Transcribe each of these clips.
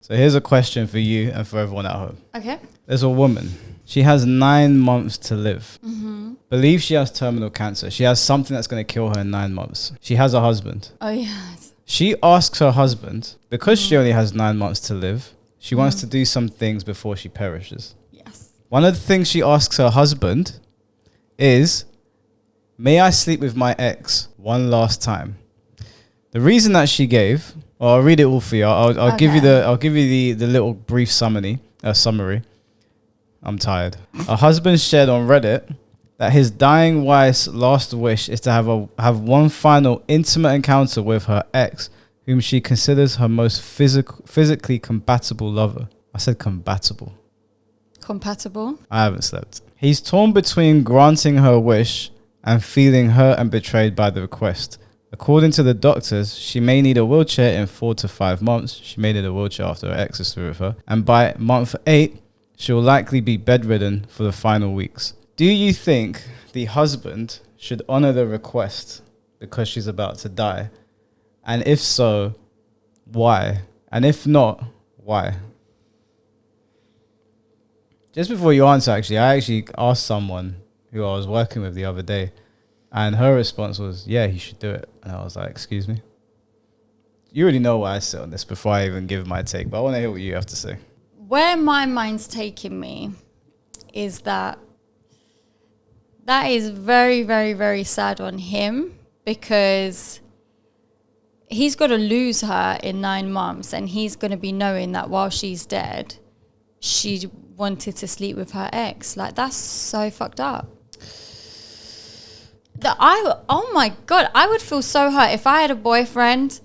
So here's a question for you and for everyone at home. Okay. There's a woman. She has 9 months to live. Believes she has terminal cancer. She has something that's going to kill her in 9 months. She has a husband. Oh, yes. She asks her husband, because she only has 9 months to live, she wants to do some things before she perishes. Yes. One of the things she asks her husband is, may I sleep with my ex one last time? The reason that she gave, well, I'll read it all for you. I'll give you the little brief summary. I'm tired. A husband shared on Reddit that his dying wife's last wish is to have one final intimate encounter with her ex, whom she considers her most physically compatible lover. I said compatible. Compatible? I haven't slept. He's torn between granting her wish and feeling hurt and betrayed by the request. According to the doctors, she may need a wheelchair in 4 to 5 months. She may need a wheelchair after her ex is through with her. And by month 8, she will likely be bedridden for the final weeks. Do you think the husband should honor the request because she's about to die? And if so, why? And if not, why? Just before you answer, I actually asked someone who I was working with the other day, and her response was, yeah, he should do it. And I was like, excuse me? You already know where I sit on this before I even give my take, but I want to hear what you have to say. Where my mind's taking me is that is very, very, very sad on him, because he's got to lose her in 9 months, and he's going to be knowing that while she's dead, she wanted to sleep with her ex. Like, that's so fucked up. Oh my God, I would feel so hurt if I had a boyfriend,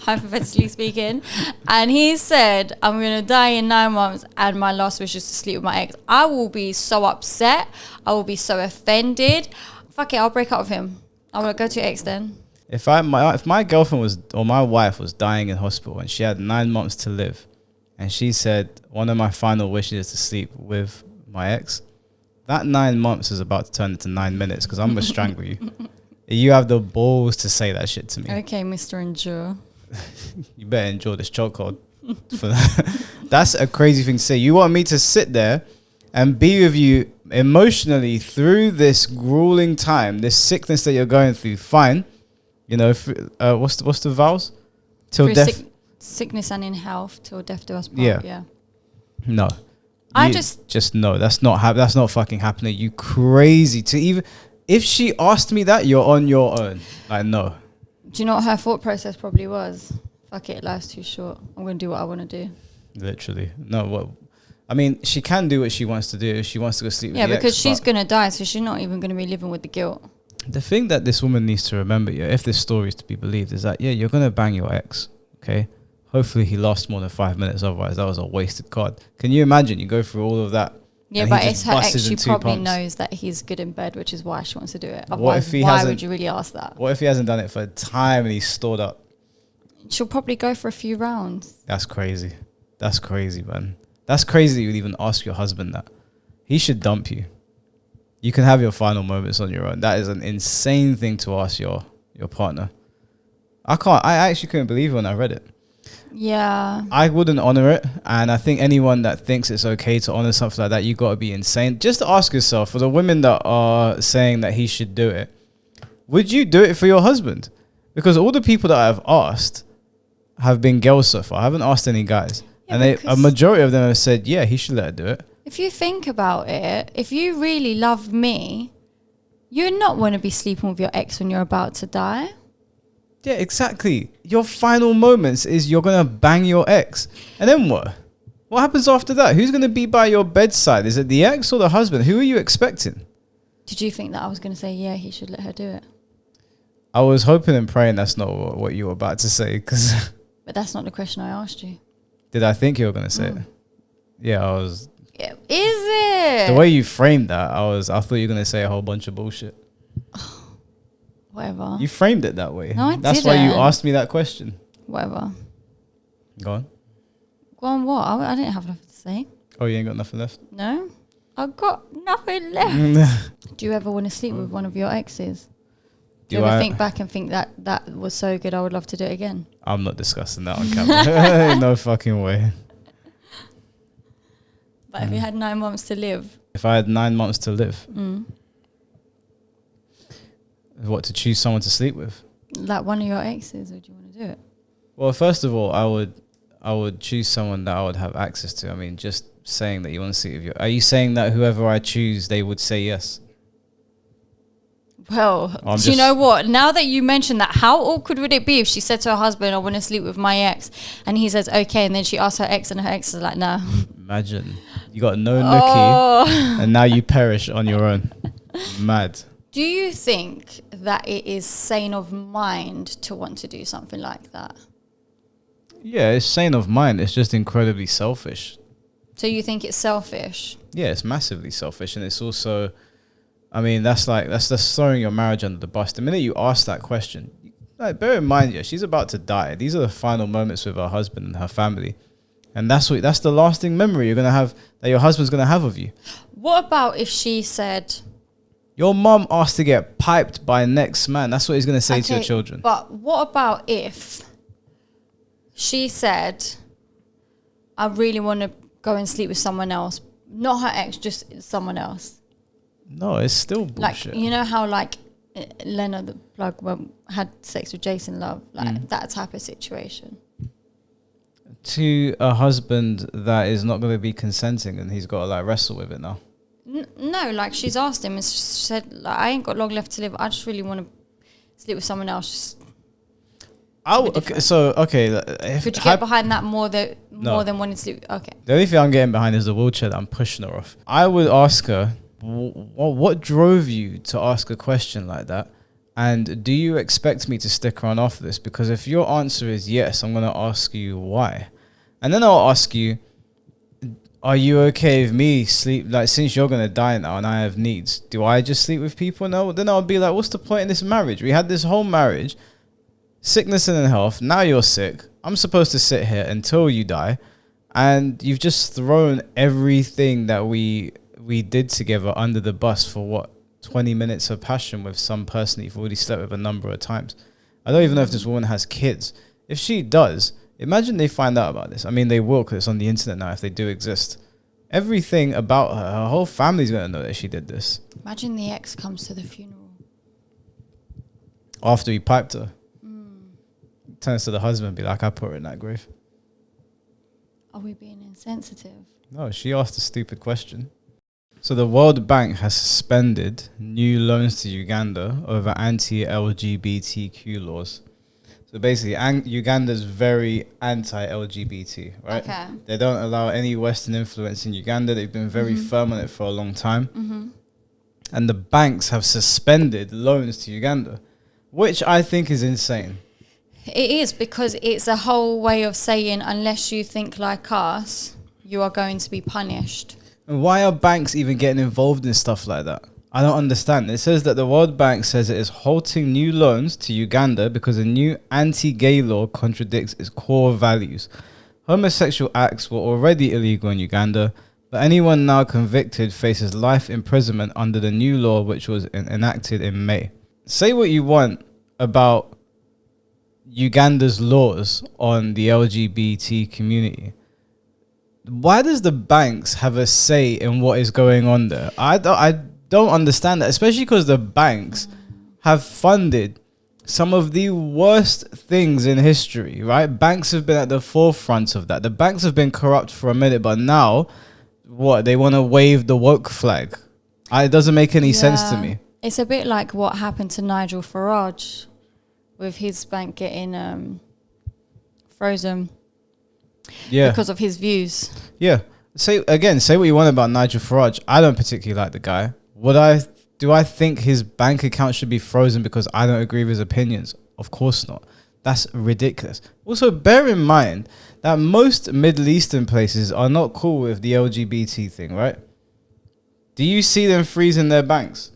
hypothetically speaking, and he said, I'm going to die in 9 months and my last wish is to sleep with my ex. I will be so upset. I will be so offended. Fuck it, I'll break up with him. I will go to your ex then. If my girlfriend was, or my wife was dying in hospital and she had 9 months to live, and she said, one of my final wishes is to sleep with my ex, that 9 months is about to turn into 9 minutes, because I'm going to strangle you. You have the balls to say that shit to me. Okay, Mr. Endure. You better enjoy this chokehold. That's a crazy thing to say. You want me to sit there and be with you emotionally through this grueling time, this sickness that you're going through. Fine. You know, what's the vows? Till death. Sickness and in health, till death do us part. Yeah. No. I just no. That's not fucking happening. You crazy to even. If she asked me that, you're on your own. Like, no. Do you know what her thought process probably was? Fuck it, life's too short. I'm going to do what I want to do. Literally. No, what? I mean, she can do what she wants to do. She wants to go sleep with the ex. Yeah, because she's going to die, so she's not even going to be living with the guilt. The thing that this woman needs to remember, if this story is to be believed, is that, you're going to bang your ex, okay? Hopefully he lasts more than 5 minutes, otherwise that was a wasted card. Can you imagine? You go through all of that. Yeah, but it's her ex. She probably knows that he's good in bed, which is why she wants to do it. Otherwise, why would you really ask that? What if he hasn't done it for a time and he's stored up? She'll probably go for a few rounds. That's crazy. That's crazy, man. That's crazy that you would even ask your husband that. He should dump you. You can have your final moments on your own. That is an insane thing to ask your partner. I actually couldn't believe it when I read it. Yeah. I wouldn't honor it. And I think anyone that thinks it's okay to honor something like that, you got to be insane. Just to ask yourself, for the women that are saying that he should do it, would you do it for your husband? Because all the people that I've asked have been girls so far. I haven't asked any guys. Yeah, and a majority of them have said, yeah, he should let her do it. If you think about it, if you really love me, you'd not want to be sleeping with your ex when you're about to die. Yeah, exactly. Your final moments is you're going to bang your ex. And then what? What happens after that? Who's going to be by your bedside? Is it the ex or the husband? Who are you expecting? Did you think that I was going to say, yeah, he should let her do it? I was hoping and praying that's not what you were about to say. But that's not the question I asked you. Did I think you were going to say it? Yeah, I was. Yeah, is it? The way you framed that, I thought you were going to say a whole bunch of bullshit. Whatever. You framed it that way. No, I That's didn't. why you asked me that question. Whatever. Go on. Go on what? I didn't have nothing to say. Oh, you ain't got nothing left? No. I've got nothing left. Do you ever want to sleep with one of your exes? Do you ever think back and think that that was so good, I would love to do it again? I'm not discussing that on camera. No fucking way. But if you had 9 months to live. If I had 9 months to live. What, to choose someone to sleep with? Like one of your exes, would you want to do it? Well, first of all, I would choose someone that I would have access to. I mean, just saying that you want to sleep with you. Are you saying that whoever I choose, they would say yes? Well, do you know what? Now that you mentioned that, how awkward would it be if she said to her husband, I want to sleep with my ex, and he says, okay, and then she asks her ex, and her ex is like, nah. Imagine. You got no nookie, and now you perish on your own. Mad. Do you think that it is sane of mind to want to do something like that? Yeah, it's sane of mind. It's just incredibly selfish. So you think it's selfish? Yeah, it's massively selfish, and it's also... I mean, that's just throwing your marriage under the bus. The minute you ask that question, like, bear in mind, yeah, she's about to die. These are the final moments with her husband and her family. And that's the lasting memory you're going to have, that your husband's going to have of you. What about if she said... Your mum asked to get piped by next man. That's what he's going to say to your children. But what about if she said, I really want to go and sleep with someone else? Not her ex, just someone else. No, it's still bullshit. Like, you know how like Lena the plug had sex with Jason Love, like that type of situation. To a husband that is not going to be consenting, and he's got to like wrestle with it now. No, like she's asked him and she said, like, I ain't got long left to live. I just really want to sleep with someone else. If could you get behind that more than wanting to sleep? Okay. The only thing I'm getting behind is the wheelchair that I'm pushing her off. I would ask her, what drove you to ask a question like that? And do you expect me to stick around after this? Because if your answer is yes, I'm going to ask you why. And then I'll ask you, are you okay with me sleep? Like, since you're going to die now and I have needs, do I just sleep with people? No. Then I'll be like, what's the point in this marriage? We had this whole marriage, sickness and health. Now you're sick. I'm supposed to sit here until you die. And you've just thrown everything that we did together under the bus for what? 20 minutes of passion with some person that you've already slept with a number of times. I don't even know if this woman has kids. If she does, imagine they find out about this. I mean, they will, because it's on the internet now if they do exist. Everything about her whole family's going to know that she did this. Imagine the ex comes to the funeral. After he piped her. Turns to the husband and be like, I put her in that grave. Are we being insensitive? No, she asked a stupid question. So the World Bank has suspended new loans to Uganda over anti-LGBTQ laws. So basically, Uganda's very anti-LGBT, right? Okay. They don't allow any Western influence in Uganda. They've been very firm on it for a long time. And the banks have suspended loans to Uganda, which I think is insane. It is, because it's a whole way of saying, unless you think like us, you are going to be punished. And why are banks even getting involved in stuff like that? I don't understand. It says that the World Bank says it is halting new loans to Uganda because a new anti-gay law contradicts its core values. Homosexual acts were already illegal in Uganda, but anyone now convicted faces life imprisonment under the new law, which was enacted in May. Say what you want about Uganda's laws on the LGBT community. Why does the banks have a say in what is going on there? I don't understand that, especially because the banks have funded some of the worst things in history, right? Banks have been at the forefront of that. The banks have been corrupt for a minute, but now, what? They want to wave the woke flag. It doesn't make any sense to me. It's a bit like what happened to Nigel Farage with his bank getting frozen. Yeah. Because of his views. Yeah. Say what you want about Nigel Farage. I don't particularly like the guy. Do I think his bank account should be frozen because I don't agree with his opinions? Of course not. That's ridiculous. Also, bear in mind that most Middle Eastern places are not cool with the LGBT thing, right? Do you see them freezing their banks?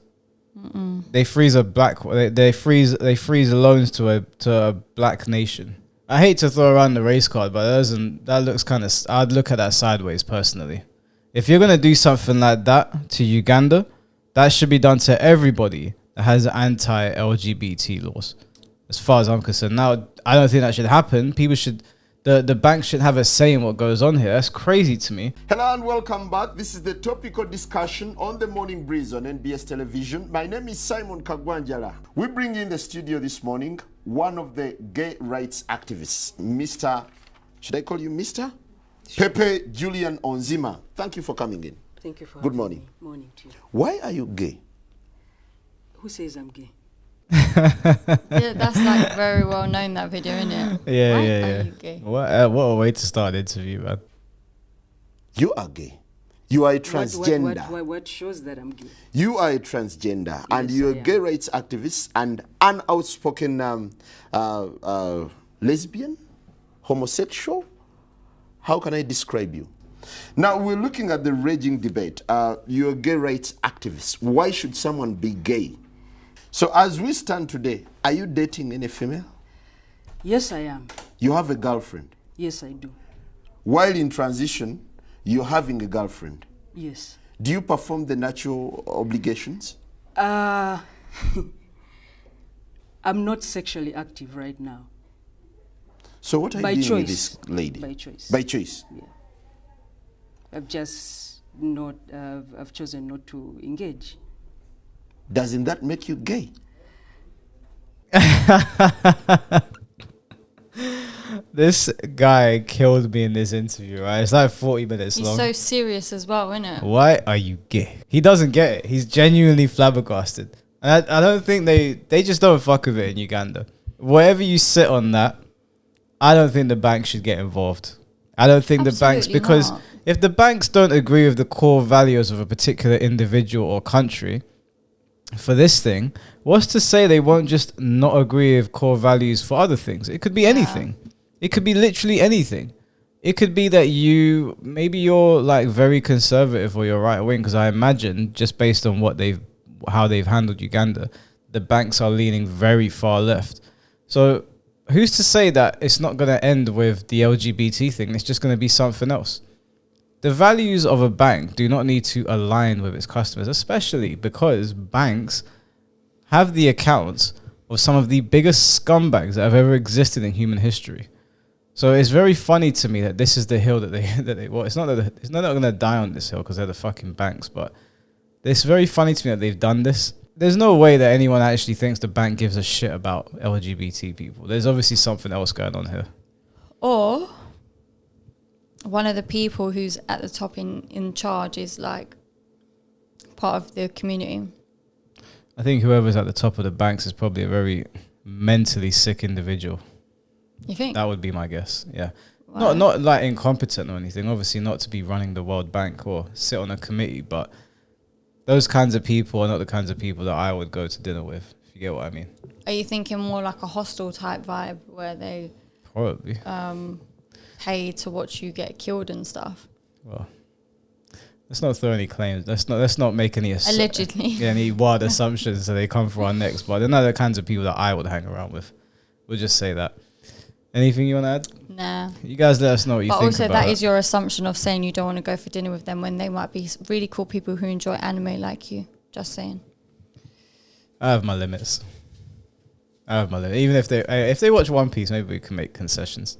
They freeze they freeze loans to a black nation. I hate to throw around the race card, but that looks kind of... I'd look at that sideways, personally. If you're going to do something like that to Uganda, that should be done to everybody that has anti-LGBT laws. As far as I'm concerned, now I don't think that should happen. People should, the bank should have a say in what goes on here. That's crazy to me. Hello and welcome back. This is the topical discussion on the Morning Breeze on NBS Television. My name is Simon Kagwanjala. We bring in the studio this morning one of the gay rights activists, Mr. Should I call you Mr? Sure. Pepe Julian Onzima. Thank you for coming in. Thank you for Good having morning. me. Morning to you. Why are you gay? Who says I'm gay? Yeah, that's like very well known, that video, isn't it? Yeah, Why yeah, are yeah. you gay? What a way to start an interview, man. You are gay. You are a transgender. What shows that I'm gay? You are a transgender, and Yes, you're a I am. gay rights activist and an outspoken lesbian, homosexual. How can I describe you? Now, we're looking at the raging debate. You're a gay rights activist. Why should someone be gay? So as we stand today, are you dating any female? Yes, I am. You have a girlfriend. Yes, I do. While in transition, you're having a girlfriend. Yes. Do you perform the natural obligations? I'm not sexually active right now. So what are By you doing with choice. this lady? By choice. By choice. Yeah. I've just not. I've chosen not to engage. Doesn't that make you gay? This guy killed me in this interview, right? It's like 40 minutes He's long. so serious as well, isn't it? Why are you gay? He doesn't get it. He's genuinely flabbergasted. And I don't think they just don't fuck with it in Uganda. Wherever you sit on that, I don't think the bank should get involved. I don't think the banks, Absolutely because not. if the banks don't agree with the core values of a particular individual or country for this thing, what's to say they won't just not agree with core values for other things? It could be anything. It could be literally anything. It could be that maybe you're like very conservative or you're right wing, because I imagine just based on how they've handled Uganda, the banks are leaning very far left. So who's to say that it's not going to end with the LGBT thing? It's just going to be something else. The values of a bank do not need to align with its customers, especially because banks have the accounts of some of the biggest scumbags that have ever existed in human history. So it's very funny to me that this is the hill that they well, it's not going to die on this hill because they're the fucking banks, but it's very funny to me that they've done this. There's no way that anyone actually thinks the bank gives a shit about LGBT people. There's obviously something else going on here. Or one of the people who's at the top in charge is like part of the community. I think whoever's at the top of the banks is probably a very mentally sick individual. You think? That would be my guess. Yeah. Wow. Not like incompetent or anything. Obviously not to be running the World Bank or sit on a committee, but those kinds of people are not the kinds of people that I would go to dinner with, if you get what I mean. Are you thinking more like a hostel type vibe where they Probably. pay to watch you get killed and stuff? Well, let's not throw any claims. Let's not make any Allegedly. any wild assumptions so they come for our necks. But they're not the kinds of people that I would hang around with. We'll just say that. Anything you want to add? Nah. You guys let us know what you But think also about that it. is your assumption of saying you don't want to go for dinner with them when they might be really cool people who enjoy anime like you. Just saying. I have my limits. Even if they watch One Piece, maybe we can make concessions.